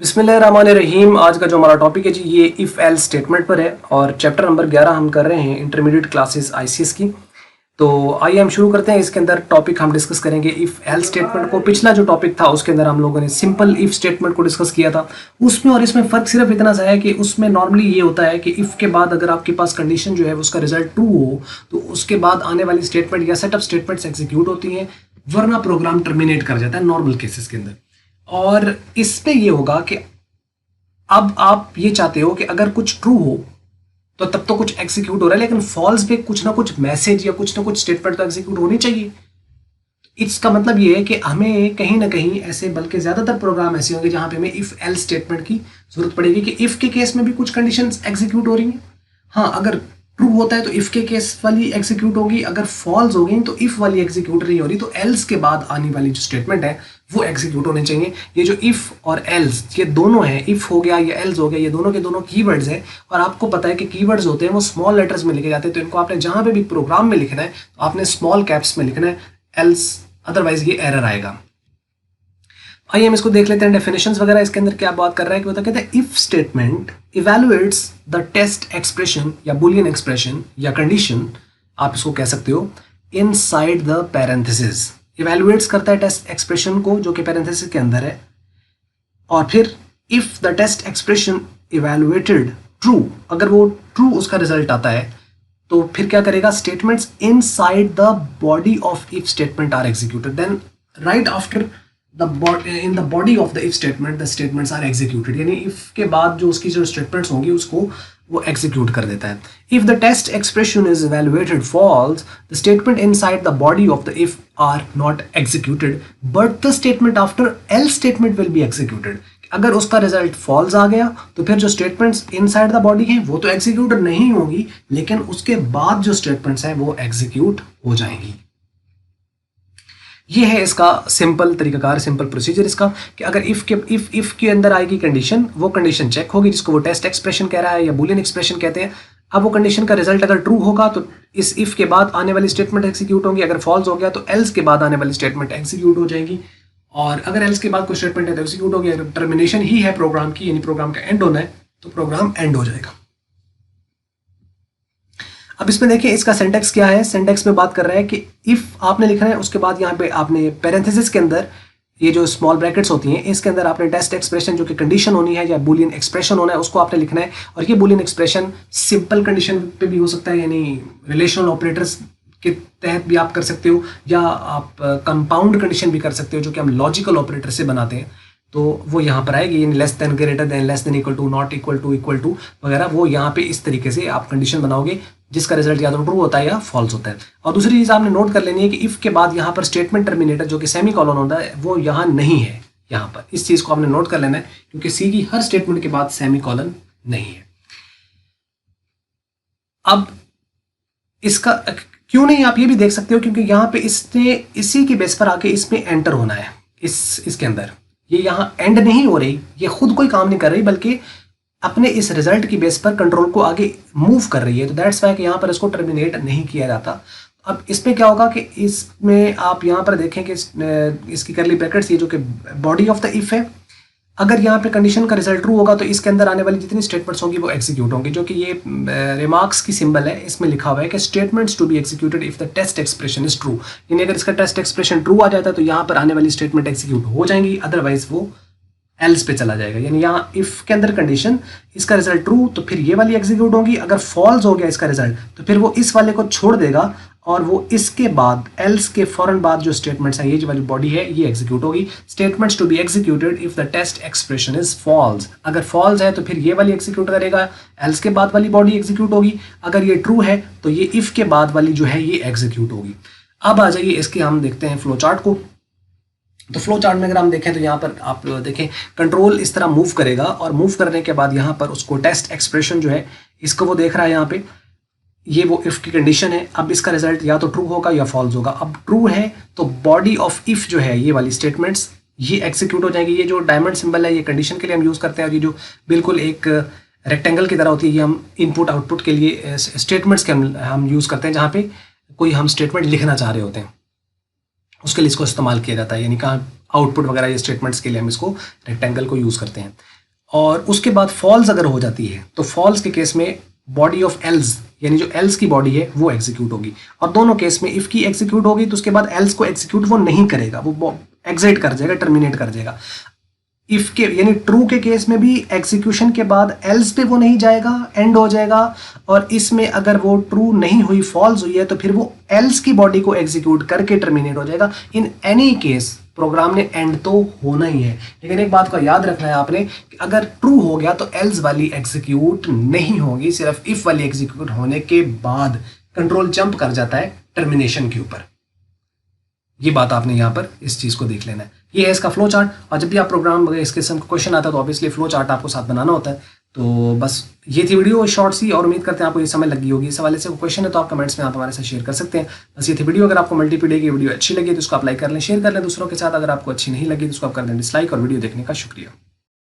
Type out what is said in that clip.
बिस्मिल्लाहिर्रहमानिर्रहीम। आज का जो हमारा टॉपिक है जी ये इफ़ एल्स स्टेटमेंट पर है और चैप्टर नंबर 11 हम कर रहे हैं इंटरमीडिएट क्लासेस आईसीएस की। तो आइए हम शुरू करते हैं। इसके अंदर टॉपिक हम डिस्कस करेंगे इफ़ एल्स स्टेटमेंट को। पिछला जो टॉपिक था उसके अंदर हम लोगों ने सिंपल इफ़ स्टेटमेंट को डिस्कस किया था। उसमें और इसमें फ़र्क सिर्फ इतना सा है कि उसमें नॉर्मली ये होता है कि इफ़ के बाद अगर आपके पास कंडीशन जो है उसका रिजल्ट ट्रू हो तो उसके बाद आने वाली स्टेटमेंट या सेटअप स्टेटमेंट्स एग्जीक्यूट होती हैं, वरना प्रोग्राम टर्मिनेट कर जाता है नॉर्मल केसेस के अंदर। और इसमें ये होगा कि अब आप ये चाहते हो कि अगर कुछ ट्रू हो तो तब तो कुछ एग्जीक्यूट हो रहा है, लेकिन फॉल्स पे कुछ ना कुछ मैसेज या कुछ ना कुछ स्टेटमेंट तो एग्जीक्यूट होनी चाहिए। इसका मतलब ये है कि हमें कहीं ना कहीं ऐसे, बल्कि ज्यादातर प्रोग्राम ऐसे होंगे जहां पे हमें इफ एल स्टेटमेंट की जरूरत पड़ेगी कि इफ के केस में भी कुछ कंडीशंस एग्जीक्यूट हो रही हैं। हाँ, अगर ट्रू होता है तो इफ के केस वाली एग्जीक्यूट होगी, अगर फॉल्स हो गई तो इफ वाली एग्जीक्यूट नहीं हो रही, तो एल्स के बाद आने वाली जो स्टेटमेंट है वो एग्जीक्यूट होने चाहिए। ये जो इफ और एल्स ये दोनों हैं, इफ हो गया या एल्स हो गया, ये दोनों के दोनों कीवर्ड्स हैं। और आपको पता है कि कीवर्ड्स होते हैं वो स्मॉल लेटर्स में लिखे जाते हैं, तो इनको आपने जहां पे भी प्रोग्राम में लिखना है तो आपने स्मॉल कैप्स में लिखना है, एल्स अदरवाइज ये एरर आएगा। आइए हम इसको देख लेते हैं डेफिनेशंस वगैरह इसके अंदर क्या बात कर रहा है कि कहते हैं if statement evaluates the test expression या बुलियन एक्सप्रेशन या कंडीशन, आप इसको कह सकते हो, इनसाइड द पैरेंथेसिस। इवैल्यूएट्स करता है टेस्ट एक्सप्रेशन को जो कि पैरेंथेसिस के अंदर है। और फिर if the test expression evaluated true, अगर वो ट्रू उसका रिजल्ट आता है तो फिर क्या करेगा, statements inside the body of if statement are executed, then right after in the body of the if statement the statements are executed। यानी if के बाद जो उसकी जो statements होंगी उसको वो execute कर देता है। If the test expression is evaluated false, the statement inside the body of the if are not executed, but the statement after else statement will be executed। अगर उसका रिजल्ट फॉल्स आ गया तो फिर जो स्टेटमेंट्स इनसाइड द बॉडी हैं वो तो execute नहीं होगी, लेकिन उसके बाद जो स्टेटमेंट्स हैं वो एग्जीक्यूट हो जाएंगी। ये है इसका सिंपल तरीकाकार, सिंपल प्रोसीजर इसका, कि अगर इफ के अंदर आएगी कंडीशन, वो कंडीशन चेक होगी जिसको वो टेस्ट एक्सप्रेशन कह रहा है या बूलियन एक्सप्रेशन कहते हैं। अब वो कंडीशन का रिजल्ट अगर ट्रू होगा तो इस इफ के बाद आने वाली स्टेटमेंट एग्जीक्यूट होंगी, अगर फॉल्स हो गया तो एल्स के बाद आने वाली स्टेटमेंट एग्जीक्यूट हो जाएगी। और अगर एल्स के बाद कोई स्टेटमेंट है तो एग्जीक्यूट होगी। अगर टर्मिनेशन ही है प्रोग्राम की, यानी प्रोग्राम का एंड होना है, तो प्रोग्राम एंड हो जाएगा। अब इसमें देखिए इसका सिंटैक्स क्या है। सिंटैक्स में बात कर रहा है कि इफ आपने लिखना है, उसके बाद यहाँ पे आपने पैरेंथेसिस के अंदर ये जो स्मॉल ब्रैकेट्स होती हैं इसके अंदर आपने टेस्ट एक्सप्रेशन जो कि कंडीशन होनी है या बूलियन एक्सप्रेशन होना है उसको आपने लिखना है। और ये बूलियन एक्सप्रेशन सिंपल कंडीशन पे भी हो सकता है, यानी रिलेशनल ऑपरेटर्स के तहत भी आप कर सकते हो, या आप कंपाउंड कंडीशन भी कर सकते हो जो कि हम लॉजिकल ऑपरेटर से बनाते हैं, तो वो यहाँ पर आएगी, यानी less than, greater than, less than, equal to, not equal to वगैरह। वो यहाँ पे इस तरीके से आप कंडीशन बनाओगे जिसका रिजल्ट या तो ट्रू होता है या फॉल्स होता है। और दूसरी चीज़ आपने नोट कर लेनी है कि इफ के बाद यहाँ पर स्टेटमेंट टर्मिनेटर जो कि सेमी कॉलन होता है वो यहाँ नहीं है। यहाँ पर इस चीज़ को आपने नोट कर लेना है क्योंकि सी की हर स्टेटमेंट के बाद सेमी कॉलन नहीं है। अब इसका क्यों नहीं, आप ये भी देख सकते हो, क्योंकि यहाँ पे इसने इसी के बेस पर आके इसमें एंटर होना है। इसके अंदर ये यहाँ एंड नहीं हो रही, ये खुद कोई काम नहीं कर रही, बल्कि अपने इस रिजल्ट की बेस पर कंट्रोल को आगे मूव कर रही है। तो दैट्स वाई कि यहाँ पर इसको टर्मिनेट नहीं किया जाता। अब इसमें क्या होगा कि इसमें आप यहाँ पर देखें कि इसकी करली ब्रैकेट्स, ये जो कि बॉडी ऑफ द इफ है, अगर यहाँ पे कंडीशन का रिजल्ट ट्रू होगा तो इसके अंदर आने वाली जितनी स्टेटमेंट्स होंगी वो एग्जीक्यूट होंगी, जो कि ये रिमार्क्स की सिंबल है, इसमें लिखा हुआ है कि statements to be executed if the test expression is true. यानी अगर इसका टेस्ट एक्सप्रेशन ट्रू आ जाता है तो यहाँ पर आने वाली स्टेटमेंट एग्जीक्यूट हो जाएंगी, अदरवाइज वो एल्स पे चला जाएगा। यानी यहाँ इफ के अंदर कंडीशन, इसका रिजल्ट ट्रू तो फिर ये वाली एग्जीक्यूट होगी, अगर फॉल्स हो गया इसका रिजल्ट तो फिर वो इस वाले को छोड़ देगा और वो इसके बाद एल्स के फौरन बाद जो स्टेटमेंट्स हैं, ये जो वाली बॉडी है ये एग्जीक्यूट होगी। Statements to be executed if the test expression is false, अगर फॉल्स है तो फिर ये वाली एग्जीक्यूट करेगा, एल्स के बाद वाली बॉडी एग्जीक्यूट होगी। अगर ये ट्रू है तो ये इफ के बाद वाली जो है ये एग्जीक्यूट होगी। अब आ जाइए इसके हम देखते हैं फ्लो चार्ट को। तो फ्लो चार्ट में अगर हम देखें तो यहाँ पर आप देखें कंट्रोल इस तरह मूव करेगा और मूव करने के बाद यहाँ पर उसको टेस्ट एक्सप्रेशन जो है इसको वो देख रहा है, यहाँ पे ये वो इफ की कंडीशन है। अब इसका रिजल्ट या तो ट्रू होगा या फॉल्स होगा। अब ट्रू है तो बॉडी ऑफ इफ जो है ये वाली स्टेटमेंट्स ये एग्जीक्यूट हो जाएगी। ये जो डायमंड सिंबल है ये कंडीशन के लिए हम यूज़ करते हैं, और ये जो बिल्कुल एक रेक्टेंगल की तरह होती है ये हम इनपुट आउटपुट के लिए स्टेटमेंट्स के हम यूज़ करते हैं जहाँ पे कोई हम स्टेटमेंट लिखना चाह रहे होते हैं। उसके लिए इसको इस्तेमाल किया जाता है, यानी कहाँ आउटपुट वगैरह ये स्टेटमेंट्स के लिए हम इसको रेक्टेंगल को यूज़ करते हैं। और उसके बाद फॉल्स अगर हो जाती है तो फॉल्स के केस में बॉडी ऑफ एल्स, यानी जो एल्स की बॉडी है वो एग्जीक्यूट होगी। और दोनों केस में इफ की एग्जीक्यूट होगी तो उसके बाद एल्स को एग्जीक्यूट वो नहीं करेगा, वो एग्जिट कर जाएगा, टर्मिनेट कर जाएगा। इफ के यानी ट्रू के केस में भी एग्जीक्यूशन के बाद एल्स पे वो नहीं जाएगा, एंड हो जाएगा। और इसमें अगर वो ट्रू नहीं हुई, फॉल्स हुई है, तो फिर वो एल्स की बॉडी को एग्जीक्यूट करके टर्मिनेट हो जाएगा। इन एनी केस प्रोग्राम ने एंड तो होना ही है, लेकिन एक बात का याद रखना है आपने कि अगर ट्रू हो गया तो एल्स वाली एग्जीक्यूट नहीं होगी, सिर्फ इफ वाली एग्जीक्यूट होने के बाद कंट्रोल जंप कर जाता है टर्मिनेशन के ऊपर। ये बात आपने यहाँ पर इस चीज़ को देख लेना है। ये है इसका फ्लो चार्ट। और जब भी आप प्रोग्राम इस किस्म का क्वेश्चन आता है तो ऑब्वियसली फ्लो चार्ट आपको साथ बनाना होता है। तो बस ये थी वीडियो शॉर्ट सी, और उम्मीद करते हैं आपको ये समय लगी होगी। इस हवाले से कोई क्वेश्चन है तो आप कमेंट्स में आप हमारे साथ शेयर कर सकते हैं। बस ये थी वीडियो। अगर आपको मल्टीपीडिया की वीडियो अच्छी लगी तो उसको आप लाइक कर लें, शेयर कर लें दूसरों के साथ। अगर आपको अच्छी नहीं लगी तो उसको आप कर दें डिसलाइक। और वीडियो देखने का शुक्रिया।